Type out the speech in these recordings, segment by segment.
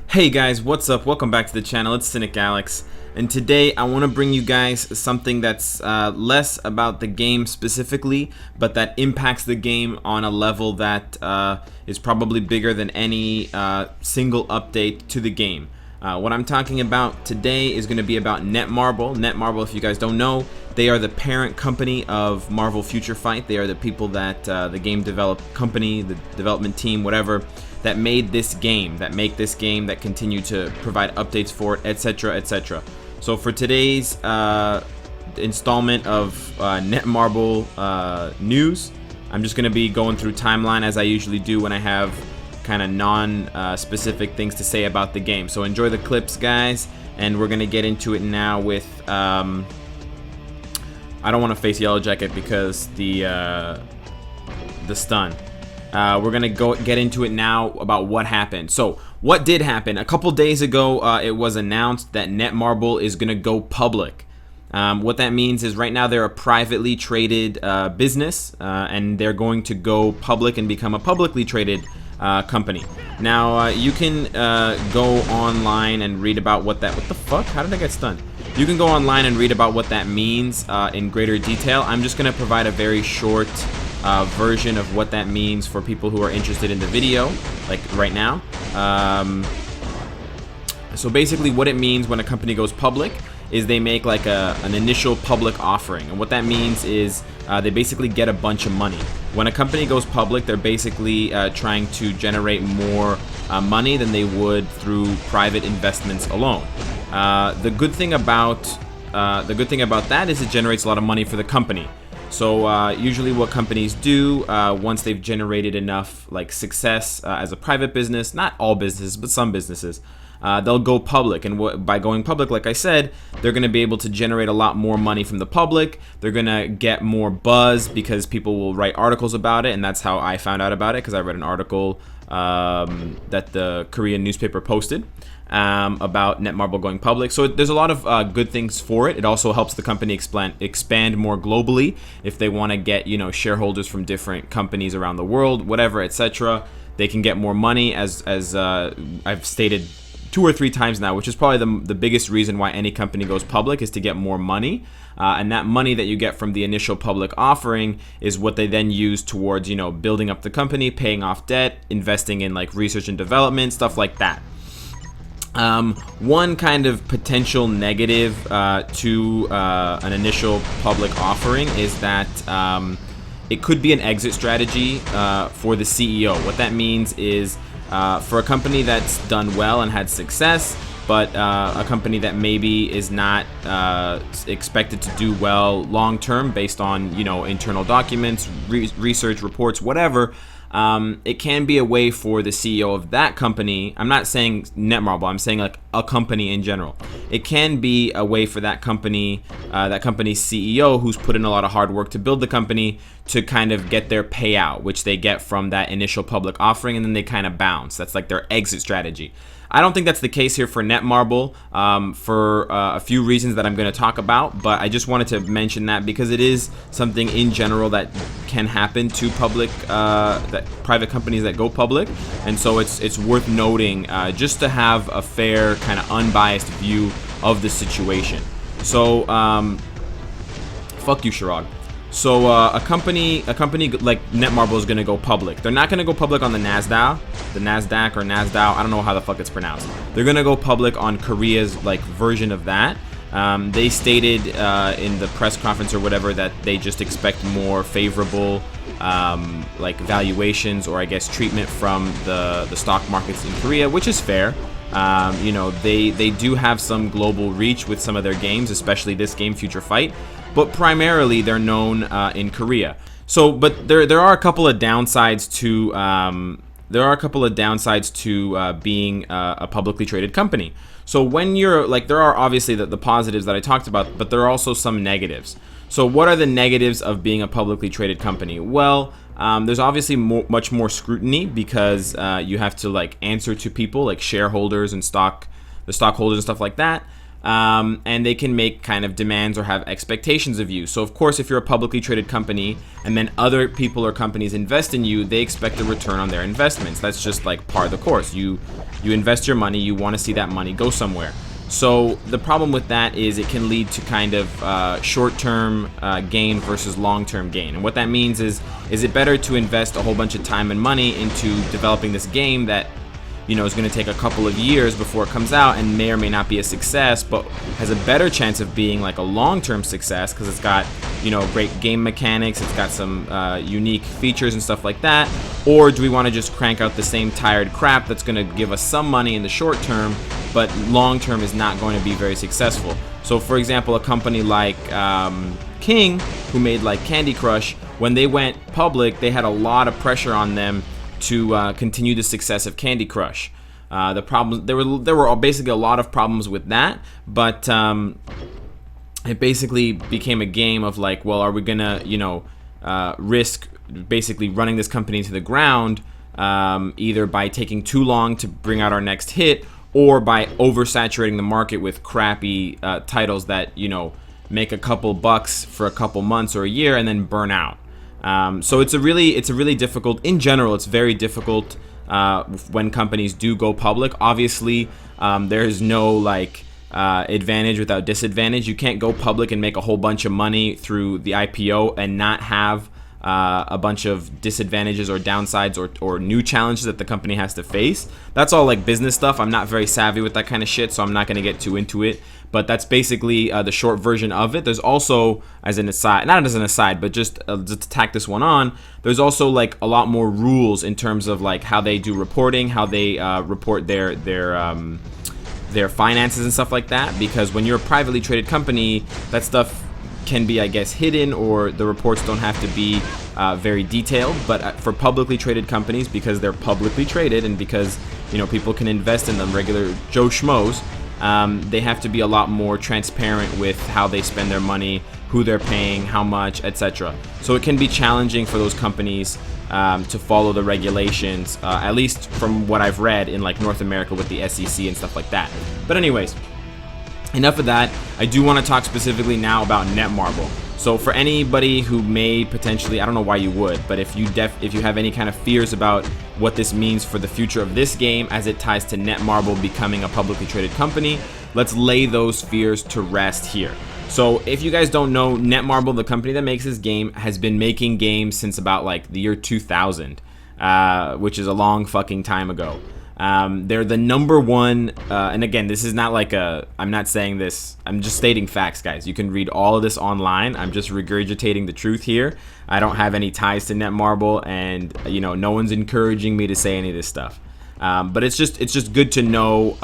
Hey guys, what's up? Welcome back to the channel. It's Cynicalex, and today I want to bring you guys something that's less about the game specifically, but that impacts the game on a level that is probably bigger than any single update to the game. What I'm talking about today is going to be about Netmarble. Netmarble, if you guys don't know, they are the parent company of Marvel Future Fight. They are the people that the game company, the development team, whatever, that made this game, that continue to provide updates for it, etc., etc. So for today's installment of Netmarble news, I'm just going to be going through timeline as I usually do when I have kind of non-specific things to say about the game. So enjoy the clips, guys, and we're going to get into it now with... I don't want to face Yellow Jacket because the stun. We're gonna get into it now about what happened. So what did happen? A couple days ago, it was announced that Netmarble is gonna go public. What that means is right now they're a privately traded business, and they're going to go public and become a publicly traded company. Now you can go online and read about what the fuck? How did I get stunned? You can go online and read about what that means in greater detail. I'm just gonna provide a very short version of what that means for people who are interested in the video, like right now. So basically what it means when a company goes public is they make like an initial public offering, and what that means is they basically get a bunch of money. When a company goes public, they're basically trying to generate more money than they would through private investments alone. The good thing about that is it generates a lot of money for the company. So usually what companies do once they've generated enough like success as a private business, not all businesses but some businesses, they'll go public, and by going public, like I said, they're going to be able to generate a lot more money from the public. They're going to get more buzz because people will write articles about it, and that's how I found out about it, because I read an article that the Korean newspaper posted about Netmarble going public. So there's a lot of good things for it. It also helps the company expand more globally if they want to get, you know, shareholders from different companies around the world, whatever, etc. They can get more money, as I've stated 2 or 3 times now, which is probably the biggest reason why any company goes public, is to get more money. And that money that you get from the initial public offering is what they then use towards, you know, building up the company, paying off debt, investing in like research and development, stuff like that. One kind of potential negative to an initial public offering is that it could be an exit strategy for the CEO. What that means is for a company that's done well and had success, but a company that maybe is not expected to do well long term based on, you know, internal documents, research reports, whatever. It can be a way for the CEO of that company. I'm not saying Netmarble, I'm saying like a company in general. It can be a way for that company's CEO, who's put in a lot of hard work to build the company, to kind of get their payout, which they get from that initial public offering, and then they kind of bounce. That's like their exit strategy. I don't think that's the case here for Netmarble for a few reasons that I'm going to talk about, but I just wanted to mention that because it is something in general that can happen to private companies that go public, and so it's worth noting just to have a fair kind of unbiased view of the situation. So fuck you, Shirag. So a company like Netmarble is going to go public. They're not going to go public on the NASDAQ or NASDAQ. I don't know how the fuck it's pronounced. They're going to go public on Korea's like version of that. They stated in the press conference or whatever that they just expect more favorable like valuations, or I guess treatment from the stock markets in Korea, which is fair. You know, they do have some global reach with some of their games, especially this game, Future Fight. But primarily they're known in Korea. So, but there are a couple of downsides to being a publicly traded company. So when you're like, there are obviously the positives that I talked about, but there are also some negatives. So what are the negatives of being a publicly traded company? Well, there's obviously much more scrutiny because you have to like answer to people like shareholders and the stockholders and stuff like that. and they can make kind of demands or have expectations of you. So of course, if you're a publicly traded company and then other people or companies invest in you, they expect a return on their investments. That's just like par of the course. You invest your money, you want to see that money go somewhere. So the problem with that is it can lead to kind of short-term gain versus long-term gain. And what that means is it better to invest a whole bunch of time and money into developing this game that, you know, is going to take a couple of years before it comes out and may or may not be a success, but has a better chance of being like a long-term success because it's got, you know, great game mechanics, it's got some unique features and stuff like that? Or do we want to just crank out the same tired crap that's going to give us some money in the short term, but long-term is not going to be very successful? So for example, a company like King, who made like Candy Crush, when they went public, they had a lot of pressure on them to continue the success of Candy Crush. The problems, there were basically a lot of problems with that, but it basically became a game of like, well, are we gonna, you know, risk basically running this company to the ground, either by taking too long to bring out our next hit, or by oversaturating the market with crappy titles that, you know, make a couple bucks for a couple months or a year and then burn out. So it's a really difficult, in general, it's very difficult when companies do go public. Obviously, there's no like advantage without disadvantage. You can't go public and make a whole bunch of money through the IPO and not have a bunch of disadvantages or downsides or new challenges that the company has to face. That's all like business stuff. I'm not very savvy with that kind of shit, so I'm not going to get too into it. But that's basically the short version of it. There's also, as an aside, not as an aside, but just to tack this one on, there's also like a lot more rules in terms of like how they do reporting, how they report their finances and stuff like that. Because when you're a privately traded company, that stuff can be, I guess, hidden, or the reports don't have to be very detailed. But for publicly traded companies, because they're publicly traded and because, you know, people can invest in them, regular Joe Schmoes, they have to be a lot more transparent with how they spend their money, who they're paying, how much, etc. So it can be challenging for those companies to follow the regulations, at least from what I've read in like North America with the SEC and stuff like that. But anyways, enough of that. I do want to talk specifically now about Netmarble. So for anybody who may potentially, I don't know why you would, but if you have any kind of fears about what this means for the future of this game as it ties to Netmarble becoming a publicly traded company, let's lay those fears to rest here. So if you guys don't know, Netmarble, the company that makes this game, has been making games since about like the year 2000, which is a long fucking time ago. They're the number one, and again, this is not like I'm not saying this, I'm just stating facts, guys. You can read all of this online. I'm just regurgitating the truth here. I don't have any ties to Netmarble, and, you know, no one's encouraging me to say any of this stuff. But it's just good to know,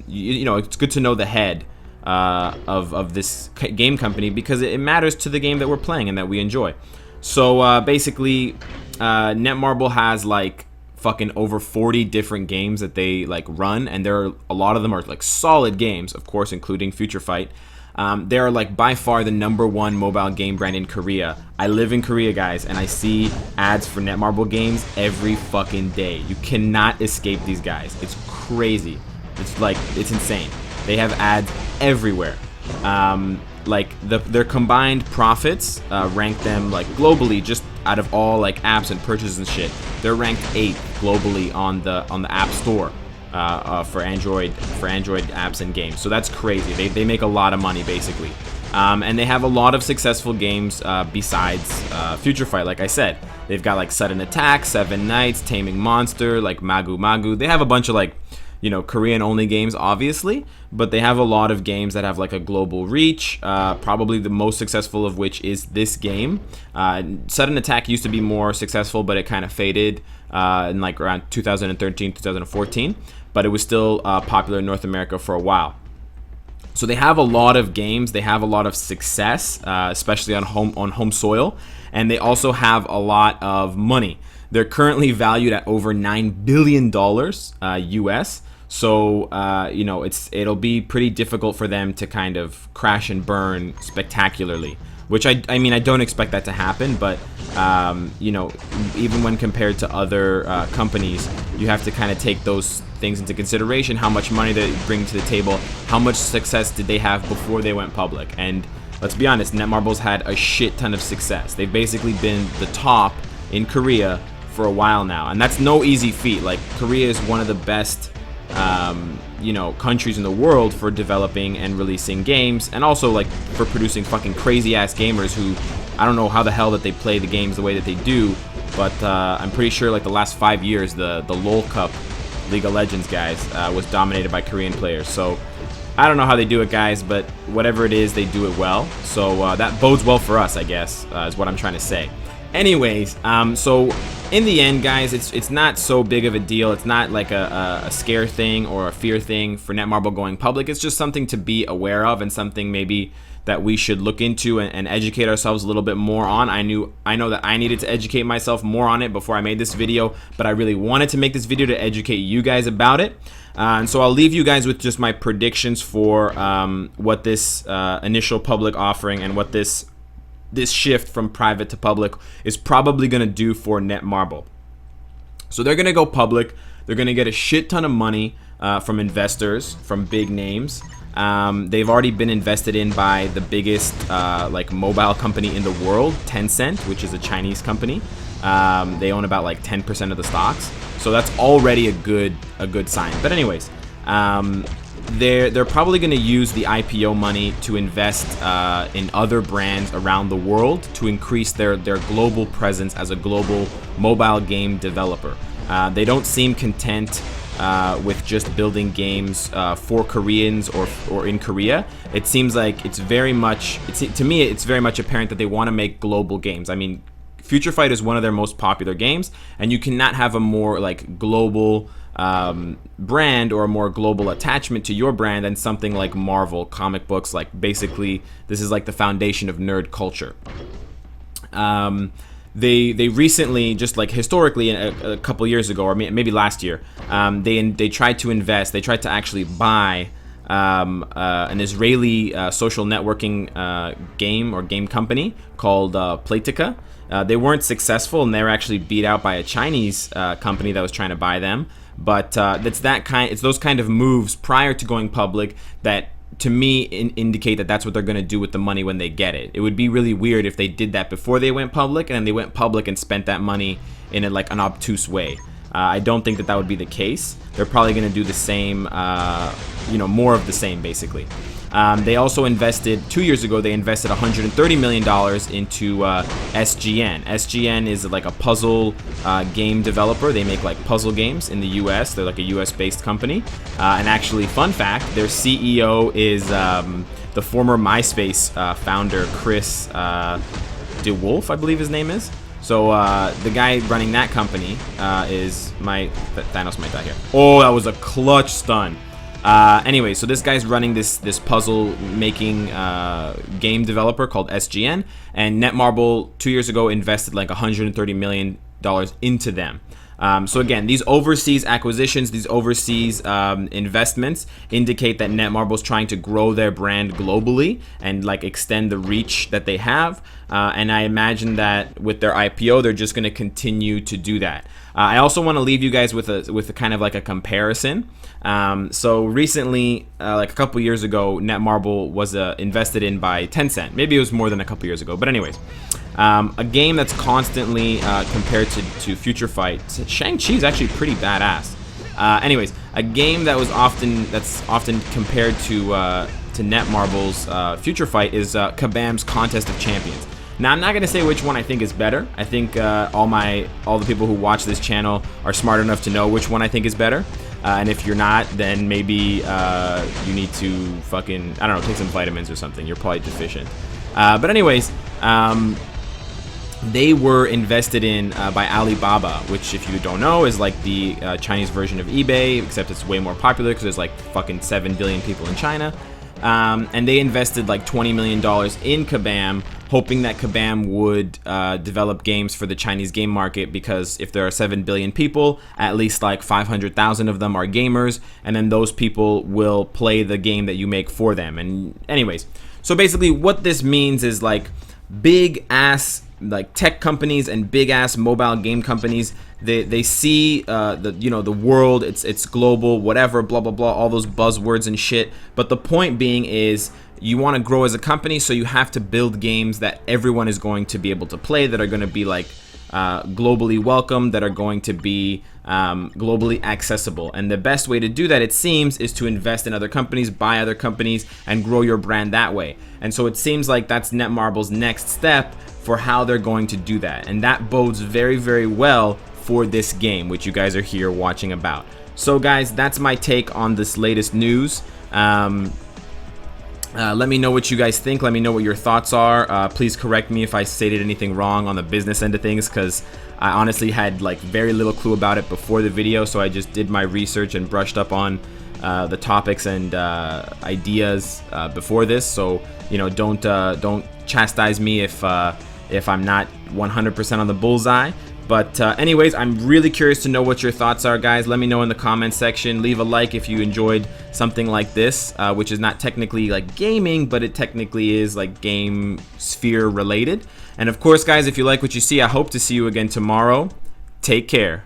you know, it's good to know the head of this game company, because it matters to the game that we're playing and that we enjoy. So basically, Netmarble has like fucking over 40 different games that they like run, and there are a lot of them are like solid games, of course, including Future Fight. They are like by far the number one mobile game brand in Korea. I live in Korea, guys, and I see ads for Netmarble games every fucking day. You cannot escape these guys. It's crazy. It's like, it's insane. They have ads everywhere. Like their combined profits rank them like globally, just out of all like apps and purchases and shit. They're ranked 8th globally on the App Store for Android apps and games. So that's crazy. They make a lot of money basically, and they have a lot of successful games besides Future Fight. Like I said, they've got like Sudden Attack, Seven Nights, Taming Monster, like Magu Magu. They have a bunch of like, you know, Korean only games, obviously, but they have a lot of games that have like a global reach, probably the most successful of which is this game. Sudden Attack used to be more successful, but it kind of faded in like around 2013, 2014, but it was still popular in North America for a while. So they have a lot of games, they have a lot of success, especially on home soil, and they also have a lot of money. They're currently valued at over $9 billion US. So, you know, it'll be pretty difficult for them to kind of crash and burn spectacularly. which I mean, I don't expect that to happen, but you know, even when compared to other companies, you have to kind of take those things into consideration. How much money they bring to the table, how much success did they have before they went public. And let's be honest, Netmarble's had a shit ton of success. They've basically been the top in Korea for a while now, and that's no easy feat. Like, Korea is one of the best you know, countries in the world for developing and releasing games, and also like for producing fucking crazy ass gamers who, I don't know how the hell that they play the games the way that they do, but I'm pretty sure like the last 5 years the LoL Cup, League of Legends guys, was dominated by Korean players. So I don't know how they do it, guys, but whatever it is, they do it well. So that bodes well for us, I guess, is what I'm trying to say. Anyways, so in the end, guys, it's not so big of a deal. It's not like a scare thing or a fear thing for Netmarble going public. It's just something to be aware of, and something maybe that we should look into and educate ourselves a little bit more on. I know that I needed to educate myself more on it before I made this video, but I really wanted to make this video to educate you guys about it. And so I'll leave you guys with just my predictions for what this initial public offering and what this shift from private to public is probably going to do for Netmarble. So they're going to go public. They're going to get a shit ton of money from investors, from big names. They've already been invested in by the biggest like mobile company in the world, Tencent, which is a Chinese company. They own about like 10% of the stocks. So that's already a good sign. But anyways, they're probably going to use the IPO money to invest in other brands around the world to increase their global presence as a global mobile game developer. They don't seem content with just building games for Koreans or in Korea. It seems like it's very much, to me, it's very much apparent that they want to make global games. I mean, Future Fight is one of their most popular games, and you cannot have a more like global brand or a more global attachment to your brand than something like Marvel comic books. Like, basically, this is like the foundation of nerd culture. They recently, just like historically, a couple years ago, or maybe last year, they tried to invest. They tried to actually buy an Israeli social networking game company called Playtika. They weren't successful, and they were actually beat out by a Chinese company that was trying to buy them. But it's those kind of moves prior to going public that, to me, indicate that that's what they're going to do with the money when they get it. It would be really weird if they did that before they went public, and then they went public and spent that money in like an obtuse way. I don't think that would be the case. They're probably going to do the same, more of the same, basically. They also invested, 2 years ago, they invested $130 million into SGN. SGN is like a puzzle game developer. They make like puzzle games in the US. They're like a US-based company. And actually, fun fact, their CEO is the former MySpace founder, Chris DeWolf, I believe his name is. So the guy running that company is Thanos might die here. Oh, that was a clutch stun. Anyway, so this guy's running this puzzle making game developer called SGN, and Netmarble 2 years ago invested like $130 million into them. So again, these overseas acquisitions, these overseas investments indicate that Netmarble's trying to grow their brand globally and like extend the reach that they have. And I imagine that with their IPO, they're just going to continue to do that. I also want to leave you guys with a kind of like a comparison. So recently, like a couple years ago, Netmarble was invested in by Tencent. Maybe it was more than a couple years ago, but anyways, a game that's constantly compared to Future Fight. Shang-Chi is actually pretty badass. Anyways, a game that's often compared to Netmarble's Future Fight is Kabam's Contest of Champions. Now, I'm not gonna say which one I think is better. I think all the people who watch this channel are smart enough to know which one I think is better. And if you're not, then maybe you need to fucking, I don't know, take some vitamins or something. You're probably deficient. But anyways, they were invested in by Alibaba, which, if you don't know, is like the Chinese version of eBay, except it's way more popular because there's like fucking 7 billion people in China. And they invested like $20 million in Kabam, hoping that Kabam would develop games for the Chinese game market, because if there are 7 billion people, at least like 500,000 of them are gamers, and then those people will play the game that you make for them. And anyways, so basically what this means is like big ass like tech companies and big ass mobile game companies, they see the world, it's global, whatever, blah blah blah, all those buzzwords and shit. But the point being is, you want to grow as a company, so you have to build games that everyone is going to be able to play, that are going to be like globally welcome, that are going to be globally accessible. And the best way to do that, it seems, is to invest in other companies, buy other companies, and grow your brand that way. And so it seems like that's Netmarble's next step for how they're going to do that. And that bodes very, very well for this game, which you guys are here watching about. So guys, that's my take on this latest news. Let me know what you guys think. Let me know what your thoughts are. Please correct me if I stated anything wrong on the business end of things, because I honestly had like very little clue about it before the video. So I just did my research and brushed up on the topics and ideas before this. So don't chastise me if I'm not 100% on the bullseye. But anyways, I'm really curious to know what your thoughts are, guys. Let me know in the comment section. Leave a like if you enjoyed something like this, which is not technically like gaming, but it technically is like game sphere related. And of course, guys, if you like what you see, I hope to see you again tomorrow. Take care.